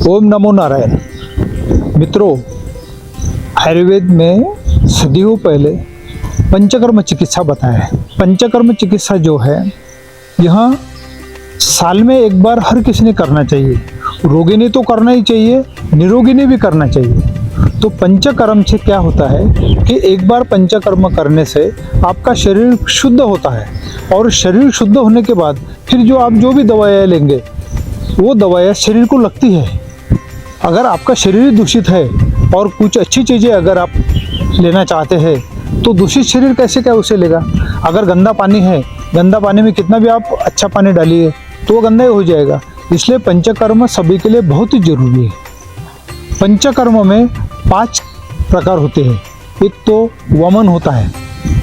ओम नमो नारायण। मित्रों, आयुर्वेद में सदियों पहले पंचकर्म चिकित्सा बताया है। पंचकर्म चिकित्सा जो है यह साल में एक बार हर किसी ने करना चाहिए। रोगी ने तो करना ही चाहिए, निरोगी ने भी करना चाहिए। तो पंचकर्म से क्या होता है कि एक बार पंचकर्म करने से आपका शरीर शुद्ध होता है, और शरीर शुद्ध होने के बाद फिर आप जो भी दवाएं लेंगे वो दवाएं शरीर को लगती है। अगर आपका शरीर दूषित है और कुछ अच्छी चीज़ें अगर आप लेना चाहते हैं तो दूषित शरीर कैसे क्या उसे लेगा। अगर गंदा पानी है, गंदा पानी में कितना भी आप अच्छा पानी डालिए तो वो गंदा ही हो जाएगा। इसलिए पंचकर्म सभी के लिए बहुत ही जरूरी है। पंचकर्म में 5 प्रकार होते हैं। एक तो वमन होता है,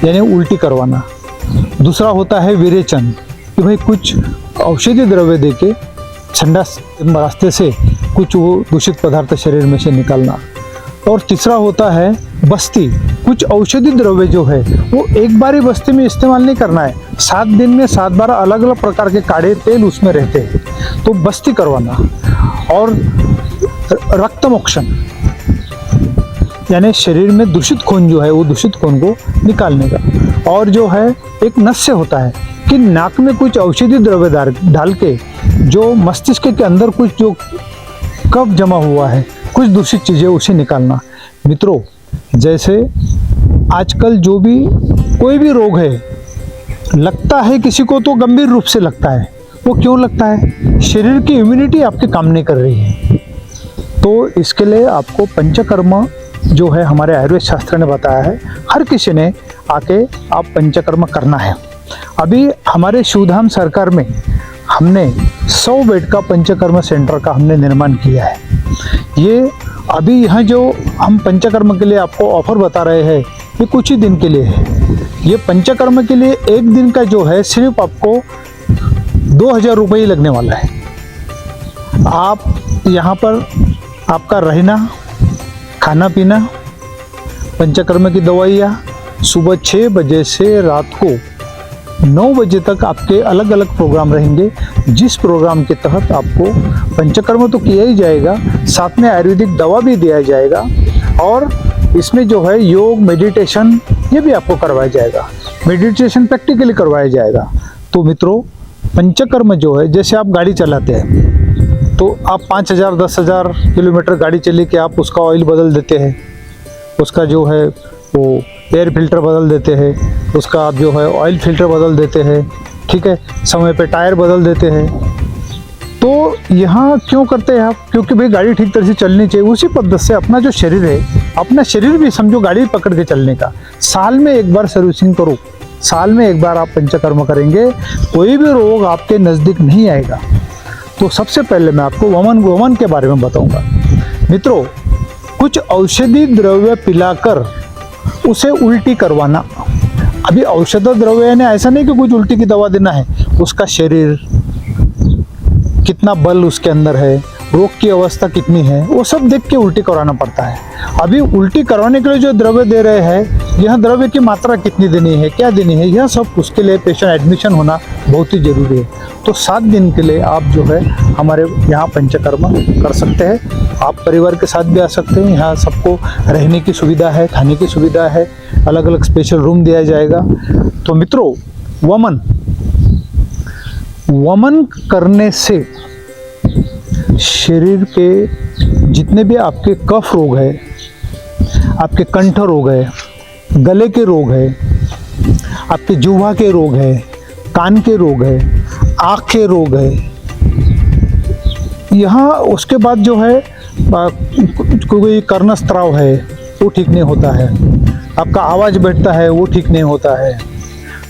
यानी उल्टी करवाना। दूसरा होता है विरेचन, कि भाई कुछ औषधि द्रव्य देके संडास रास्ते से कुछ वो दूषित पदार्थ शरीर में से निकालना। और तीसरा होता है बस्ती। कुछ औषधि द्रव्य जो है वो एक बार ही बस्ती में इस्तेमाल नहीं करना है, 7 दिन में 7 बार अलग अलग प्रकार के काढ़े तेल उसमें रहते हैं, तो बस्ती करवाना। और रक्त मोक्षण, यानी शरीर में दूषित खून जो है वो दूषित खून को निकालने का। और जो है एक नस्य होता है कि नाक में कुछ औषधि द्रव्य डाल के जो मस्तिष्क के अंदर कुछ जो कफ जमा हुआ है, कुछ दूषित चीज़ें उसे निकालना। मित्रों, जैसे आजकल जो भी कोई भी रोग है, लगता है किसी को तो गंभीर रूप से लगता है। वो क्यों लगता है? शरीर की इम्यूनिटी आपके काम नहीं कर रही है। तो इसके लिए आपको पंचकर्म जो है हमारे आयुर्वेद शास्त्र ने बताया है, हर किसी ने आके आप पंचकर्म करना है। अभी हमारे शिवधाम सरकार में हमने 100 बेड का पंचकर्म सेंटर का हमने निर्माण किया है। ये अभी यहाँ जो हम पंचकर्म के लिए आपको ऑफर बता रहे हैं ये कुछ ही दिन के लिए है। ये पंचकर्म के लिए एक दिन का जो है सिर्फ आपको 2000 रुपये ही लगने वाला है। आप यहाँ पर आपका रहना, खाना पीना, पंचकर्म की दवाइयाँ, सुबह 6 बजे से रात को 9 बजे तक आपके अलग अलग प्रोग्राम रहेंगे। जिस प्रोग्राम के तहत आपको पंचकर्म तो किया ही जाएगा, साथ में आयुर्वेदिक दवा भी दिया जाएगा, और इसमें जो है योग, मेडिटेशन ये भी आपको करवाया जाएगा। मेडिटेशन प्रैक्टिकली करवाया जाएगा। तो मित्रों, पंचकर्म जो है, जैसे आप गाड़ी चलाते हैं तो आप 5000 10,000 किलोमीटर गाड़ी चले के आप उसका ऑयल बदल देते हैं, उसका जो है वो एयर फिल्टर बदल देते हैं, उसका आप जो है ऑयल फिल्टर बदल देते हैं, ठीक है, समय पे टायर बदल देते हैं। तो यहाँ क्यों करते हैं आप? क्योंकि भाई गाड़ी ठीक तरह से चलनी चाहिए। उसी पद्धति से अपना जो शरीर है, अपना शरीर भी समझो गाड़ी पकड़ के चलने का। साल में एक बार सर्विसिंग करो, साल में एक बार आप पंचकर्म करेंगे, कोई भी रोग आपके नज़दीक नहीं आएगा। तो सबसे पहले मैं आपको वमन के बारे में बताऊँगा। मित्रों, कुछ औषधि द्रव्य पिलाकर उसे उल्टी करवाना। अभी औषध द्रव्य ने ऐसा नहीं कि कुछ उल्टी की दवा देना है, उसका शरीर कितना बल उसके अंदर है, रोग की अवस्था कितनी है, वो सब देख के उल्टी कराना पड़ता है। अभी उल्टी करवाने के लिए जो द्रव्य दे रहे हैं, यह द्रव्य की मात्रा कितनी देनी है, क्या देनी है, यह सब उसके लिए पेशेंट एडमिशन होना बहुत ही जरूरी है। तो 7 दिन के लिए आप जो है हमारे यहाँ पंचकर्म कर सकते हैं। आप परिवार के साथ भी आ सकते हैं। यहाँ सबको रहने की सुविधा है, खाने की सुविधा है, अलग अलग स्पेशल रूम दिया जाएगा। तो मित्रों, वमन करने से शरीर के जितने भी आपके कफ रोग है, आपके कंठ रोग है, गले के रोग है, आपके जुह्वा के रोग है, कान के रोग है, आँख के रोग है, यहाँ उसके बाद जो है कोई कर्णस्त्राव है वो ठीक नहीं होता है, आपका आवाज़ बैठता है वो ठीक नहीं होता है,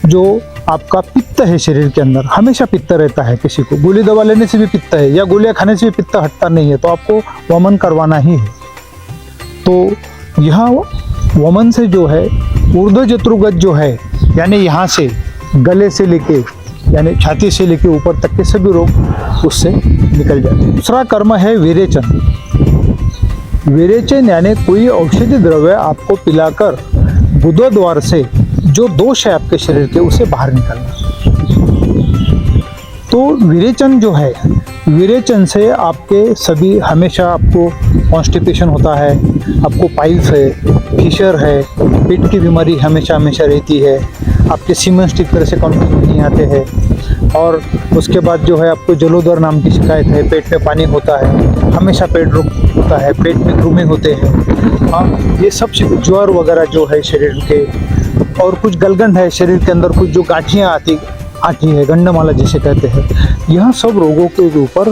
जो आपका पित्त है शरीर के अंदर, हमेशा पित्त रहता है। किसी को गोली दवा लेने से भी पित्त है या गोलियां खाने से भी पित्त हटता नहीं है, तो आपको वमन करवाना ही है। तो यहाँ वमन से जो है ऊर्ध्व जत्रुगत जो है, यानी यहाँ से गले से लेके यानी छाती से लेके ऊपर तक के सभी रोग उससे निकल जाते हैं। दूसरा कर्म है विरेचन। विरेचन यानी कोई औषधि द्रव्य आपको पिलाकर गुदद्वार से जो दोष है आपके शरीर के उसे बाहर निकालना। तो तो विरेचन जो है, विरेचन से आपके सभी हमेशा आपको कॉन्स्टिपेशन होता है, आपको पाइल्स है, फिशर है, पेट की बीमारी हमेशा हमेशा रहती है, आपके सीमेंस ठीक तरह से कंट्रोल नहीं आते हैं, और उसके बाद जो है आपको जलोदर नाम की शिकायत है, पेट में पानी होता है, हमेशा पेट रोग होता है, पेट में घृमे होते हैं। हाँ, ये सब ज्वर वगैरह जो है शरीर के, और कुछ गलगंड है शरीर के अंदर, कुछ जो गांठियाँ आती है, गंडमाला जिसे कहते हैं, यह सब रोगों के ऊपर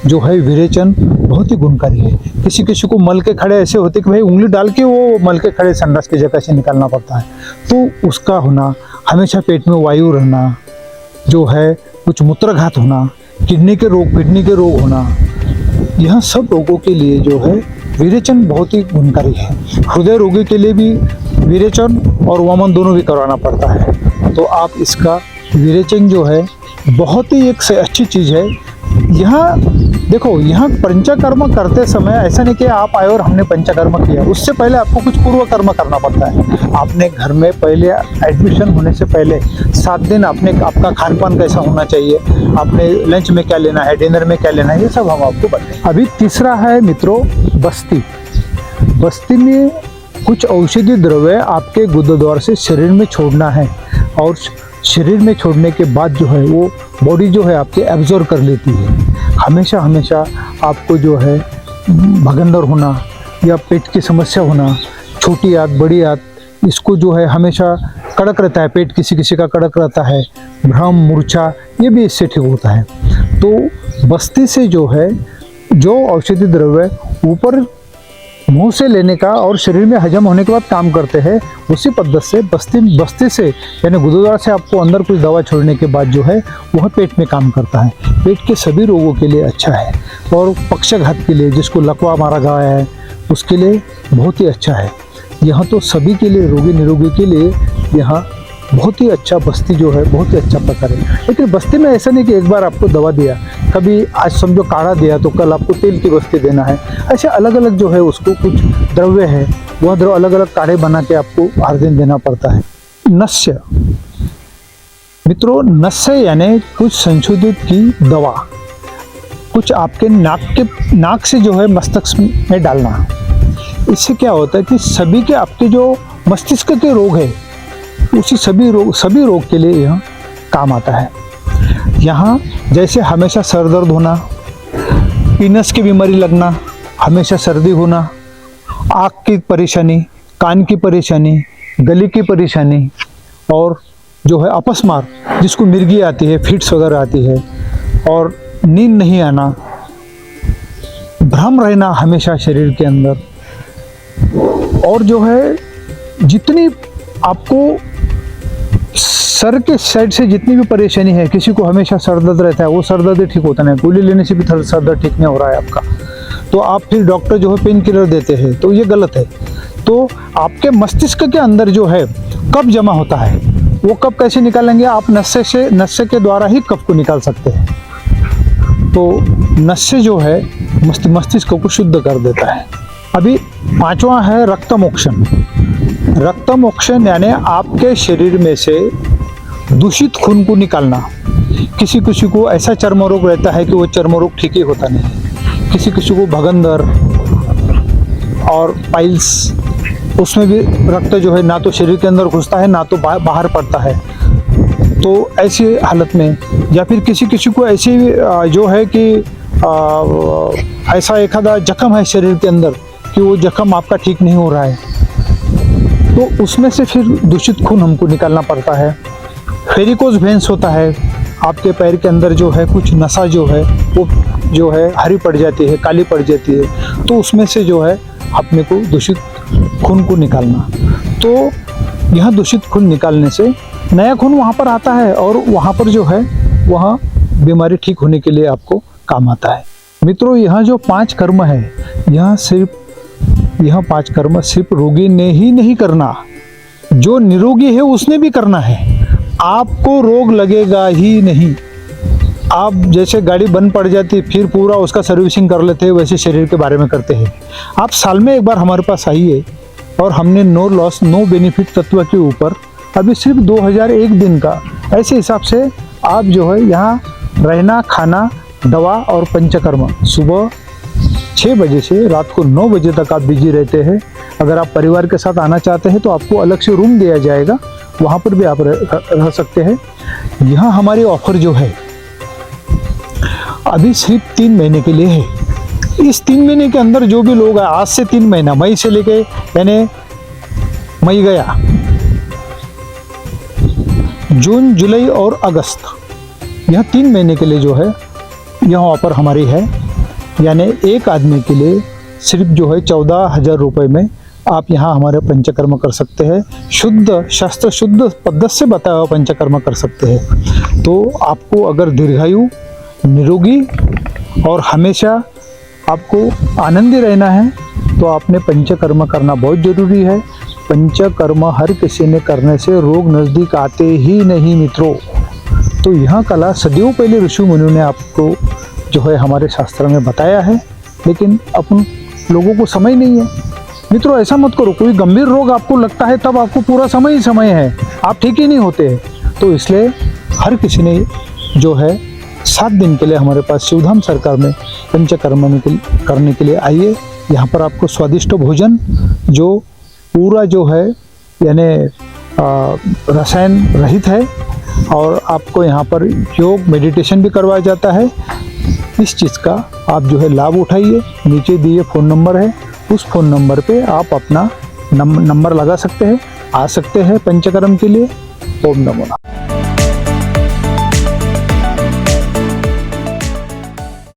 जो है विरेचन बहुत ही गुणकारी है। किसी किसी को मल के खड़े ऐसे होते कि भाई उंगली डाल के वो मल के खड़े संडास की जगह से निकालना पड़ता है, तो उसका होना, हमेशा पेट में वायु रहना, जो है कुछ मूत्रघात होना, किडनी के रोग होना, यह सब रोगों के लिए जो है विरेचन बहुत ही गुणकारी है। हृदय रोगी के लिए भी विरेचन और वमन दोनों भी करवाना पड़ता है। तो आप इसका विरेचन जो है बहुत ही एक से अच्छी चीज़ है। यहाँ देखो, यहाँ पंचकर्म करते समय ऐसा नहीं कि आप आए और हमने पंचकर्म किया, उससे पहले आपको कुछ पूर्व कर्म करना पड़ता है। आपने घर में पहले एडमिशन होने से पहले 7 दिन आपका खान पान कैसा होना चाहिए, आपने लंच में क्या लेना है, डिनर में क्या लेना है, ये सब हम आपको बताएं। अभी तीसरा है मित्रों बस्ती। बस्ती में कुछ औषधि द्रव्य आपके गुदद्वार से शरीर में छोड़ना है, और शरीर में छोड़ने के बाद जो है वो बॉडी जो है आपके एब्जॉर्ब कर लेती है। हमेशा आपको जो है भगंदर होना या पेट की समस्या होना, छोटी आंत बड़ी आंत, इसको जो है हमेशा कड़क रहता है, पेट किसी किसी का कड़क रहता है, भ्रम मूर्छा, ये भी इससे ठीक होता है। तो बस्ती से जो है जो औषधि द्रव्य ऊपर मुंह से लेने का और शरीर में हजम होने के बाद काम करते हैं, उसी पद्धति से बस्ती से यानी गुदद्वार से आपको अंदर कुछ दवा छोड़ने के बाद जो है वह पेट में काम करता है। पेट के सभी रोगों के लिए अच्छा है, और पक्षाघात के लिए, जिसको लकवा मारा गया है, उसके लिए बहुत ही अच्छा है। यहाँ तो सभी के लिए, रोगी निरोगी के लिए यहाँ बहुत ही अच्छा बस्ती जो है बहुत ही अच्छा प्रकार है। लेकिन बस्ती में ऐसा नहीं कि एक बार आपको दवा दिया, कभी आज समझो काढ़ा दिया तो कल आपको तेल की बस्ती देना है, ऐसे अलग अलग जो है उसको कुछ द्रव्य है, वह द्रव्य अलग अलग काढ़े बना के आपको हर दिन देना पड़ता है। नस्य मित्रों, नस्य यानी कुछ संशोधित की दवा, कुछ आपके नाक से जो है मस्तिष्क में डालना। इससे क्या होता है कि सभी के आपके जो मस्तिष्क के रोग है, उसी सभी रोग के लिए यह काम आता है। यहाँ जैसे हमेशा सर दर्द होना, पीनस की बीमारी लगना, हमेशा सर्दी होना, आँख की परेशानी, कान की परेशानी, गले की परेशानी, और जो है अपस्मार जिसको मिर्गी आती है, फिट्स वगैरह आती है, और नींद नहीं आना, भ्रम रहना हमेशा शरीर के अंदर, और जो है जितनी आपको सर के साइड से जितनी भी परेशानी है, किसी को हमेशा सर दर्द रहता है, वो सर दर्द ठीक होता नहीं, गोली लेने से भी सर दर्द ठीक नहीं हो रहा है आपका, तो आप फिर डॉक्टर जो है पेन किलर देते हैं, तो ये गलत है। तो आपके मस्तिष्क के अंदर जो है कफ जमा होता है, वो कफ कैसे निकालेंगे आप? नस्य के द्वारा ही कफ को निकाल सकते हैं। तो नस्य जो है मस्तिष्क को शुद्ध कर देता है। अभी 5वां है रक्तमोक्षण। रक्तमोक्षण यानी आपके शरीर में से दूषित खून को निकालना। किसी किसी को ऐसा चर्म रोग रहता है कि वो चर्म रोग ठीक ही होता नहीं, किसी किसी को भगंदर और पाइल्स, उसमें भी रक्त जो है ना तो शरीर के अंदर घुसता है ना तो बाहर पड़ता है। तो ऐसी हालत में, या फिर किसी किसी को ऐसी जो है कि ऐसा एखादा जख्म है शरीर के अंदर कि वो जख्म आपका ठीक नहीं हो रहा है, तो उसमें से फिर दूषित खून हमको निकालना पड़ता है। वेरिकोज वेन्स होता है, आपके पैर के अंदर जो है कुछ नसा जो है वो जो है हरी पड़ जाती है, काली पड़ जाती है, तो उसमें से जो है अपने को दूषित खून को निकालना। तो यह दूषित खून निकालने से नया खून वहाँ पर आता है, और वहाँ पर जो है वहाँ बीमारी ठीक होने के लिए आपको काम आता है। मित्रों, यहाँ जो 5 कर्म है, यह 5 कर्म सिर्फ रोगी ने ही नहीं करना, जो निरोगी है उसने भी करना है। आपको रोग लगेगा ही नहीं। आप जैसे गाड़ी बंद पड़ जाती फिर पूरा उसका सर्विसिंग कर लेते हैं, वैसे शरीर के बारे में करते हैं। आप साल में एक बार हमारे पास आइए, और हमने नो लॉस नो बेनिफिट तत्व के ऊपर अभी सिर्फ 2001 दिन का, ऐसे हिसाब से आप जो है यहाँ रहना, खाना, दवा और पंचकर्म सुबह 6 बजे से रात को 9 बजे तक आप बिजी रहते हैं। अगर आप परिवार के साथ आना चाहते हैं तो आपको अलग से रूम दिया जाएगा, वहाँ पर भी आप रह सकते हैं। यहाँ हमारी ऑफर जो है अभी सिर्फ 3 महीने के लिए है। इस 3 महीने के अंदर जो भी लोग हैं, आज से 3 महीना, मई से लेके, यानी मई गया, जून, जुलाई और अगस्त, यह 3 महीने के लिए जो है यह ऑफर हमारी है। यानी एक आदमी के लिए सिर्फ जो है 14,000 रुपये में आप यहाँ हमारे पंचकर्म कर सकते हैं। शुद्ध शास्त्र शुद्ध पद्धति से बताया हुआ पंचकर्म कर सकते हैं। तो आपको अगर दीर्घायु, निरोगी और हमेशा आपको आनंदी रहना है तो आपने पंचकर्म करना बहुत ज़रूरी है। पंचकर्म हर किसी ने करने से रोग नज़दीक आते ही नहीं मित्रों। तो यह कला सदियों पहले ऋषि मुनियों ने आपको जो है हमारे शास्त्र में बताया है, लेकिन अपन लोगों को समय नहीं है। मित्रों ऐसा मत करो, कोई गंभीर रोग आपको लगता है तब आपको पूरा समय ही समय है, आप ठीक ही नहीं होते हैं। तो इसलिए हर किसी ने जो है 7 दिन के लिए हमारे पास शिवधाम सरकार में पंचकर्म करने के लिए आइए। यहाँ पर आपको स्वादिष्ट भोजन जो पूरा जो है यानी रसायन रहित है, और आपको यहाँ पर योग मेडिटेशन भी करवाया जाता है। इस चीज़ का आप जो है लाभ उठाइए। नीचे दिए फ़ोन नंबर है, उस फ़ोन नंबर पे आप अपना नंबर लगा सकते हैं, आ सकते हैं पंचकर्म के लिए। ओम नमो नारायण।